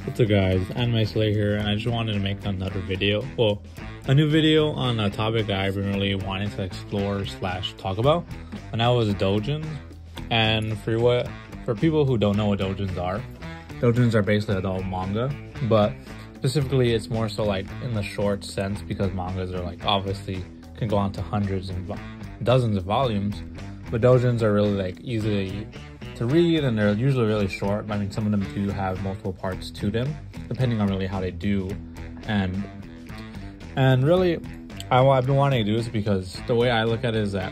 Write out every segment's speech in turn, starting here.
What's up guys, Anime Slay here, and I just wanted to make another video, a new video on a topic that I've been really wanting to explore / talk about, and that was doujins. And for people who don't know what doujins are basically adult manga, but specifically it's more so like in the short sense, because mangas are like obviously can go on to hundreds and dozens of volumes, but doujins are really like easy to read, and they're usually really short. I mean, some of them do have multiple parts to them, depending on really how they do. And really, I've been wanting to do this because the way I look at it is that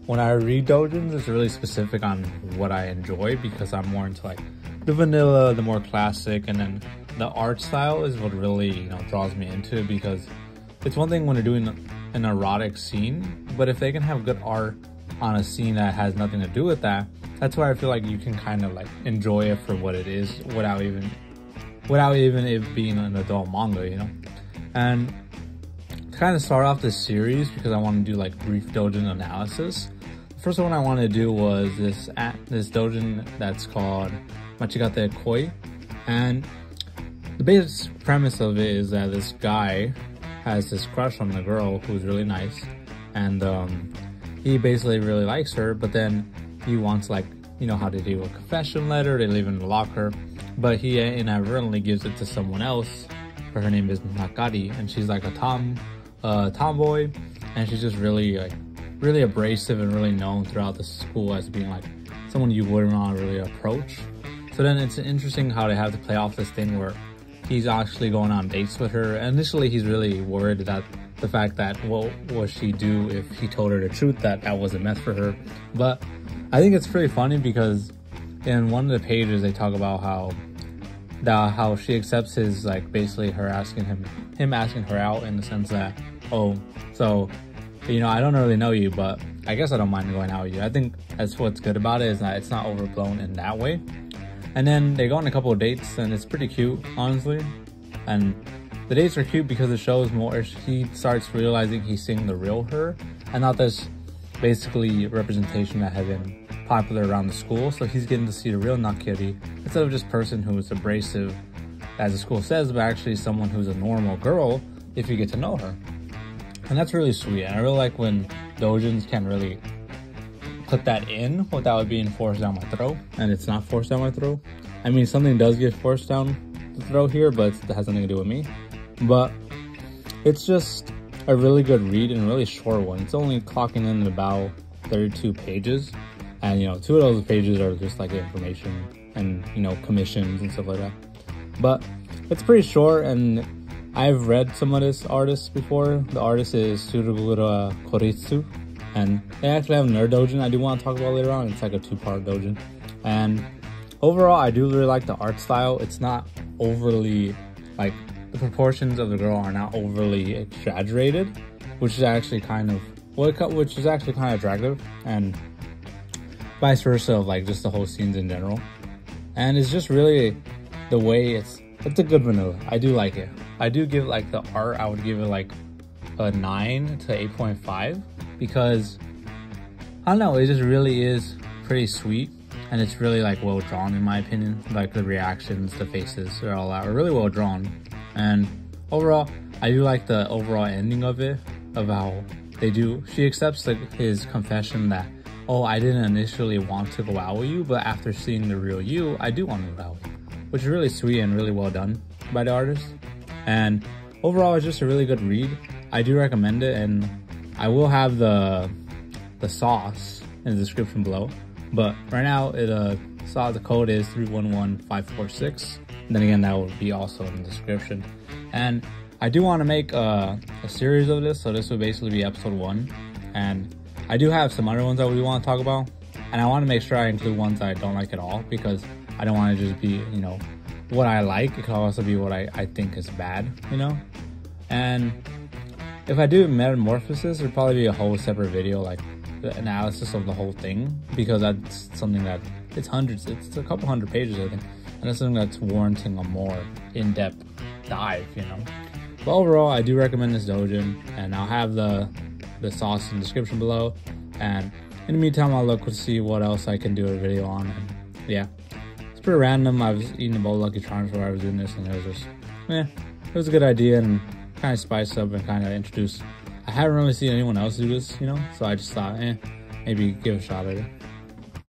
when I read doujins, it's really specific on what I enjoy, because I'm more into like the vanilla, the more classic, and then the art style is what really draws me into it, because it's one thing when they're doing an erotic scene, but if they can have good art on a scene that has nothing to do with that, that's why I feel like you can kind of like enjoy it for what it is without even it being an adult manga, And to kind of start off this series, because I want to do like brief doujin analysis, the first one I wanted to do was this doujin that's called Machigatte Koi. And the basic premise of it is that this guy has this crush on the girl who's really nice, and he basically really likes her, but then he wants, like, how they do a confession letter, they leave in the locker, but he inadvertently gives it to someone else. Her name is Machigatte, and she's like a tomboy, and she's just really abrasive and really known throughout the school as being like someone you wouldn't want to really approach. So then it's interesting how they have to play off this thing where he's actually going on dates with her. Initially, he's really worried that the fact that what would she do if he told her the truth, that wasn't meant for her. But I think it's pretty funny, because in one of the pages they talk about how she accepts his, like, basically him asking her out, in the sense that, oh, so I don't really know you, but I guess I don't mind going out with you. I think that's what's good about it, is that it's not overblown in that way. And then they go on a couple of dates, and it's pretty cute, honestly. And the dates are cute because it shows more. He starts realizing he's seeing the real her, and not this basically representation that had been popular around the school. So he's getting to see the real Nakiri, instead of just person who is abrasive, as the school says, but actually someone who's a normal girl if you get to know her. And that's really sweet. And I really like when doujins can really put that in without it being forced down my throat. And it's not forced down my throat. I mean, something does get forced down the throat here, but it has nothing to do with me. But it's just a really good read, and a really short one. It's only clocking in at about 32 pages. And, 2 of those pages are just like information and, commissions and stuff like that. But it's pretty short, and I've read some of this artist before. The artist is suruga kuroitsu, and they actually have another doujin I do want to talk about later on. It's like a 2-part doujin. And overall, I do really like the art style. It's not overly, like, the proportions of the girl are not overly exaggerated, which is actually kind of attractive, and vice versa of like just the whole scenes in general. And it's just really the way it's a good vanilla. I do like it. I do give, like, the art, I would give it like a 9 to 8.5, because I don't know, it just really is pretty sweet, and it's really like well drawn in my opinion. Like the reactions, the faces, are really well drawn. And overall, I do like the overall ending of it, of how she accepts his confession that, oh, I didn't initially want to go out with you, but after seeing the real you, I do want to go out with you. Which is really sweet and really well done by the artist. And overall, it's just a really good read. I do recommend it, and I will have the sauce in the description below. But right now, the code is 311546. And then again, that will be also in the description. And I do want to make a series of this, so this will basically be episode 1. And I do have some other ones that we want to talk about, and I want to make sure I include ones that I don't like at all, because I don't want to just be, what I like. It can also be what I think is bad, And if I do Metamorphosis, it'll probably be a whole separate video, like the analysis of the whole thing, because that's something that it's a couple hundred pages, I think, and that's something that's warranting a more in-depth dive, But overall, I do recommend this doujin, and I'll have the sauce in the description below. And in the meantime, I'll look to see what else I can do a video on. And yeah, pretty random. I was eating a bowl of Lucky Charms while I was doing this, and it was just, it was a good idea and kind of spice up and kind of introduce. I haven't really seen anyone else do this, you know, so I just thought, maybe give it a shot at it.